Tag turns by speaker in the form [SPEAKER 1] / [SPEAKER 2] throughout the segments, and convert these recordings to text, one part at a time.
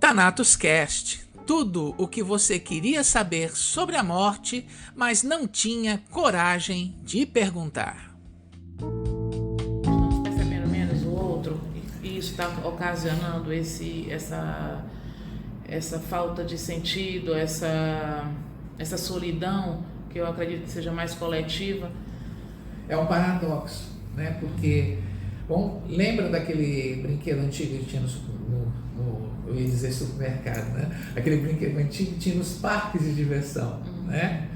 [SPEAKER 1] Thanatos Cast, tudo o que você queria saber sobre a morte, mas não tinha coragem de perguntar.
[SPEAKER 2] Estamos percebendo menos o outro e isso está ocasionando essa falta de sentido, essa solidão, que eu acredito que seja mais coletiva.
[SPEAKER 3] É um paradoxo, né? Porque, bom, lembra daquele brinquedo antigo que tinha eu ia dizer supermercado, né? Aquele brinquedo antigo que tinha nos parques de diversão, né?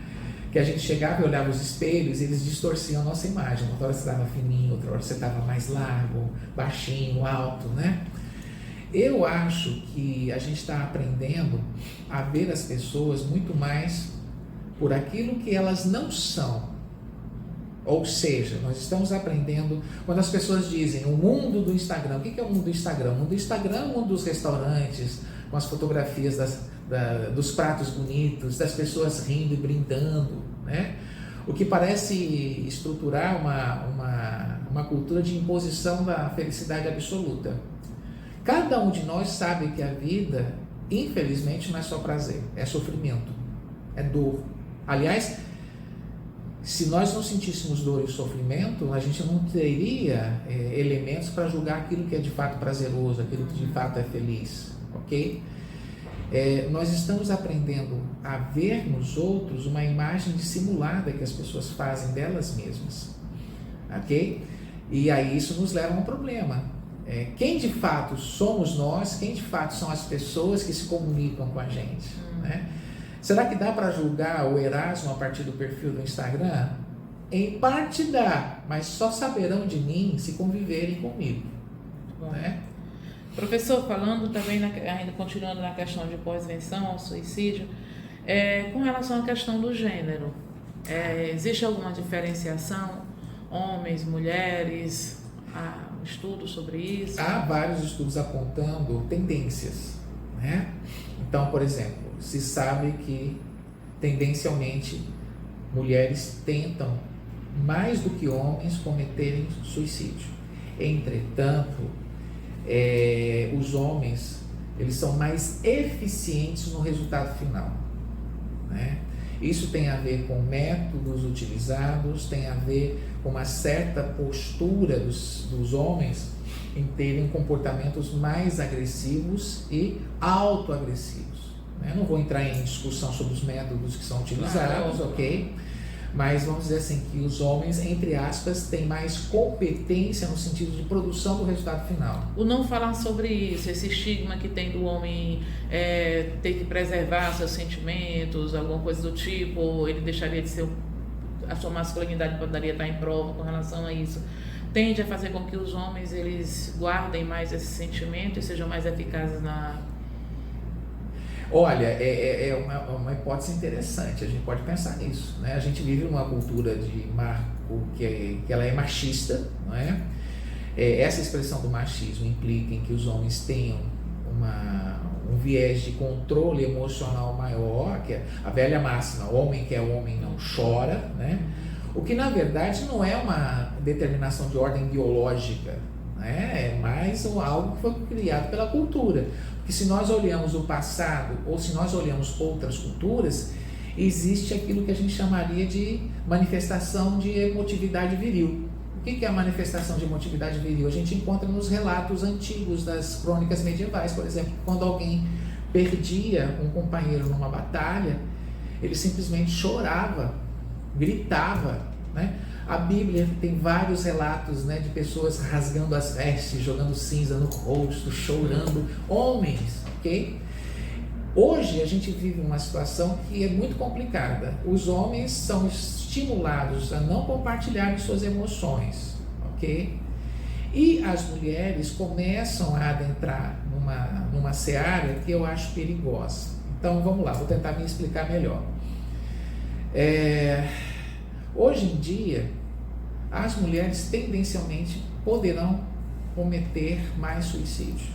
[SPEAKER 3] Que a gente chegava e olhava os espelhos e eles distorciam a nossa imagem. Outra hora você estava fininho, outra hora você estava mais largo, baixinho, alto, né? Eu acho que a gente está aprendendo a ver as pessoas muito mais por aquilo que elas não são. Ou seja, nós estamos aprendendo, quando as pessoas dizem o mundo do Instagram, o que é o mundo do Instagram? O mundo do Instagram é o mundo dos restaurantes, com as fotografias dos pratos bonitos, das pessoas rindo e brindando, né? O que parece estruturar uma cultura de imposição da felicidade absoluta. Cada um de nós sabe que a vida, infelizmente, não é só prazer, é sofrimento, é dor. Aliás, se nós não sentíssemos dor e sofrimento, a gente não teria elementos para julgar aquilo que é de fato prazeroso, aquilo que de fato é feliz, ok? Nós estamos aprendendo a ver nos outros uma imagem dissimulada que as pessoas fazem delas mesmas, ok? E aí isso nos leva a um problema. Quem de fato somos nós, quem de fato são as pessoas que se comunicam com a gente, né? Será que dá para julgar o Erasmo a partir do perfil do Instagram? Em parte dá, mas só saberão de mim se conviverem comigo, né?
[SPEAKER 2] Professor, falando também, ainda continuando na questão de pós-venção ao suicídio, com relação à questão do gênero, existe alguma diferenciação? Homens, mulheres, há um estudo sobre isso?
[SPEAKER 3] Há vários estudos apontando tendências, né? Então, por exemplo, se sabe que tendencialmente mulheres tentam mais do que homens cometerem suicídio. Entretanto, os homens eles são mais eficientes no resultado final, né? Isso tem a ver com métodos utilizados, tem a ver com uma certa postura dos homens em terem comportamentos mais agressivos e autoagressivos. Não vou entrar em discussão sobre os métodos que são utilizados, claro, ok? Mas vamos dizer assim, que os homens, entre aspas, têm mais competência no sentido de produção do resultado final.
[SPEAKER 2] O não falar sobre isso, esse estigma que tem do homem ter que preservar seus sentimentos, alguma coisa do tipo, ele deixaria de ser, a sua masculinidade poderia estar em prova com relação a isso, tende a fazer com que os homens eles guardem mais esse sentimento e sejam mais eficazes na...
[SPEAKER 3] Olha, é uma hipótese interessante, a gente pode pensar nisso, né? A gente vive numa cultura de marco que ela é machista, não é? Essa expressão do machismo implica em que os homens tenham um viés de controle emocional maior, que é a velha máxima, homem que é homem não chora, né? O que na verdade não é uma determinação de ordem biológica, né? É mais algo que foi criado pela cultura. Porque se nós olhamos o passado ou se nós olhamos outras culturas, existe aquilo que a gente chamaria de manifestação de emotividade viril. O que é a manifestação de emotividade viril? A gente encontra nos relatos antigos das crônicas medievais, por exemplo, quando alguém perdia um companheiro numa batalha, ele simplesmente chorava, gritava, né? A Bíblia tem vários relatos, né, de pessoas rasgando as vestes, jogando cinza no rosto, chorando, homens, ok? Hoje a gente vive uma situação que é muito complicada. Os homens são estimulados a não compartilharem suas emoções, ok? E as mulheres começam a adentrar numa seara que eu acho perigosa. Então vamos lá, vou tentar me explicar melhor. Hoje em dia, as mulheres tendencialmente poderão cometer mais suicídio.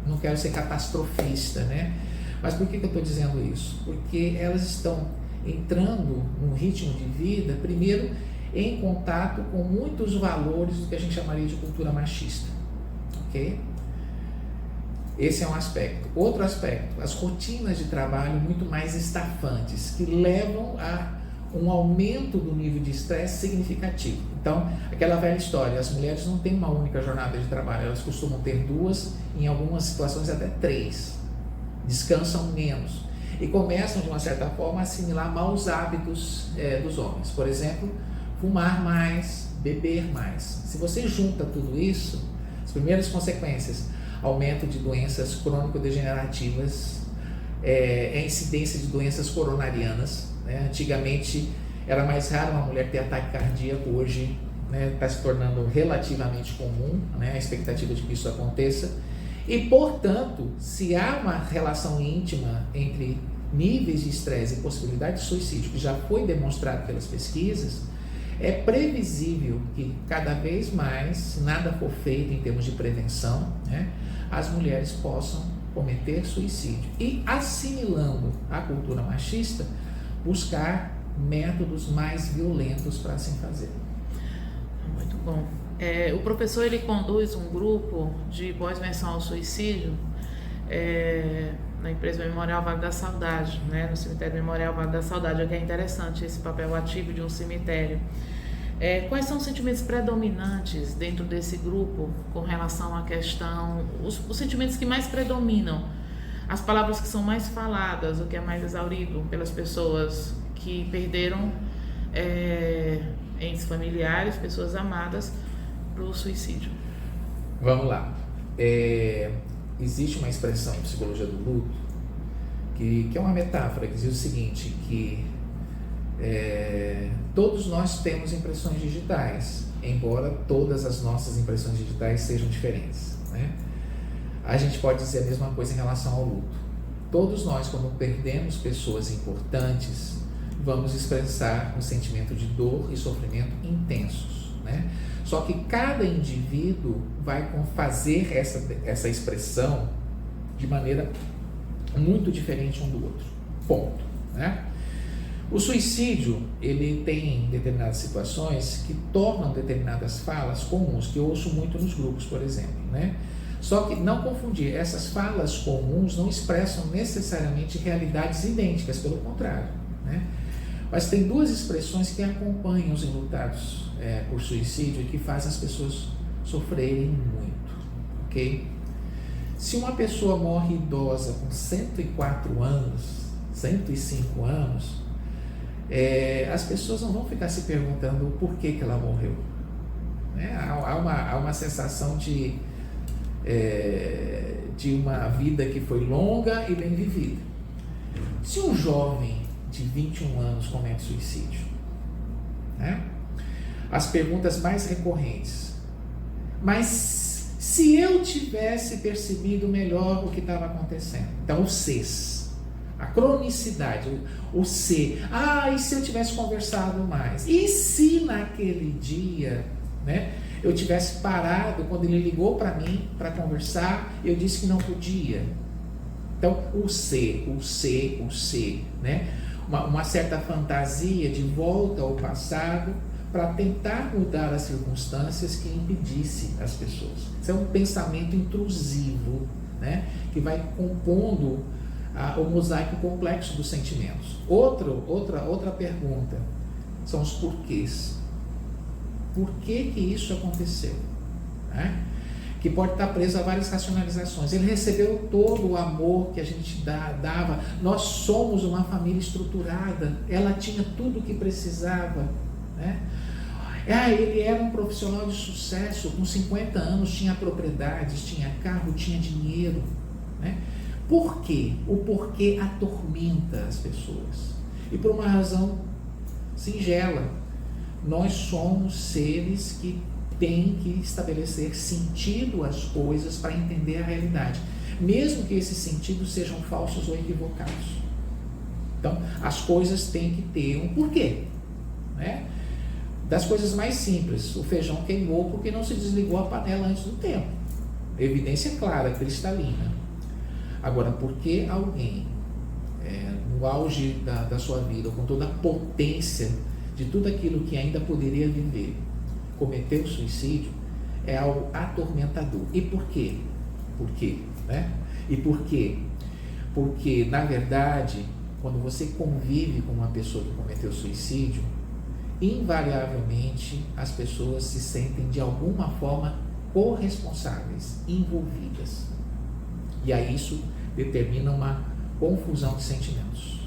[SPEAKER 3] Não quero ser catastrofista, né? Mas por que eu estou dizendo isso? Porque elas estão entrando num ritmo de vida, primeiro, em contato com muitos valores do que a gente chamaria de cultura machista, ok? Esse é um aspecto. Outro aspecto, as rotinas de trabalho muito mais estafantes, que levam a um aumento do nível de estresse significativo. Então, aquela velha história, as mulheres não têm uma única jornada de trabalho, elas costumam ter 2, em algumas situações até 3. Descansam menos e começam, de uma certa forma, a assimilar maus hábitos dos homens. Por exemplo, fumar mais, beber mais. Se você junta tudo isso, as primeiras consequências: aumento de doenças crônico-degenerativas, a incidência de doenças coronarianas, né? Antigamente era mais raro uma mulher ter ataque cardíaco, hoje está se tornando relativamente comum, né? A expectativa de que isso aconteça. E, portanto, se há uma relação íntima entre níveis de estresse e possibilidade de suicídio, que já foi demonstrado pelas pesquisas, é previsível que cada vez mais, se nada for feito em termos de prevenção, né, as mulheres possam cometer suicídio. E, assimilando a cultura machista, buscar métodos mais violentos para assim fazer.
[SPEAKER 2] Muito bom. O professor, ele conduz um grupo de pós-venção ao suicídio na empresa Memorial Vale da Saudade, né, no cemitério Memorial Vale da Saudade. É que é interessante esse papel ativo de um cemitério. Quais são os sentimentos predominantes dentro desse grupo com relação à questão, os sentimentos que mais predominam, as palavras que são mais faladas, o que é mais exaurido pelas pessoas que perderam entes familiares, pessoas amadas, para o suicídio?
[SPEAKER 3] Vamos lá. Existe uma expressão em psicologia do luto que é uma metáfora que diz o seguinte, que todos nós temos impressões digitais, embora todas as nossas impressões digitais sejam diferentes, né? A gente pode dizer a mesma coisa em relação ao luto. Todos nós, quando perdemos pessoas importantes, vamos expressar um sentimento de dor e sofrimento intensos, né? Só que cada indivíduo vai fazer essa expressão de maneira muito diferente um do outro. Ponto, né? O suicídio, ele tem determinadas situações que tornam determinadas falas comuns, que eu ouço muito nos grupos, por exemplo, né? Só que não confundir, essas falas comuns não expressam necessariamente realidades idênticas, pelo contrário, né? Mas tem 2 expressões que acompanham os enlutados por suicídio e que fazem as pessoas sofrerem muito, ok? Se uma pessoa morre idosa com 104 anos, 105 anos, as pessoas não vão ficar se perguntando o porquê que ela morreu, né? Há uma sensação de uma vida que foi longa e bem vivida. Se um jovem de 21 anos comete suicídio, né? As perguntas mais recorrentes: mas se eu tivesse percebido melhor o que estava acontecendo? Então, o Cs, a cronicidade, o C. E se eu tivesse conversado mais? E se naquele dia, né, eu tivesse parado quando ele ligou para mim para conversar, eu disse que não podia? Então, o C, né? Uma certa fantasia de volta ao passado para tentar mudar as circunstâncias que impedisse as pessoas. Isso é um pensamento intrusivo, né, que vai compondo o mosaico complexo dos sentimentos. Outra pergunta são os porquês. Por que isso aconteceu? Né? Que pode estar preso a várias racionalizações. Ele recebeu todo o amor que a gente dava. Nós somos uma família estruturada. Ela tinha tudo o que precisava, né? Ele era um profissional de sucesso. Com 50 anos tinha propriedades, tinha carro, tinha dinheiro, né? Por quê? O porquê atormenta as pessoas. E por uma razão singela. Nós somos seres que tem que estabelecer sentido às coisas para entender a realidade, mesmo que esses sentidos sejam falsos ou equivocados. Então, as coisas têm que ter um porquê, né? Das coisas mais simples, o feijão queimou porque não se desligou a panela antes do tempo. Evidência clara, cristalina. Agora, por que alguém, no auge da sua vida, com toda a potência de tudo aquilo que ainda poderia viver, cometeu suicídio, é algo atormentador. E por quê? Por quê? Né? E por quê? Porque, na verdade, quando você convive com uma pessoa que cometeu suicídio, invariavelmente as pessoas se sentem de alguma forma corresponsáveis, envolvidas. E aí isso determina uma confusão de sentimentos.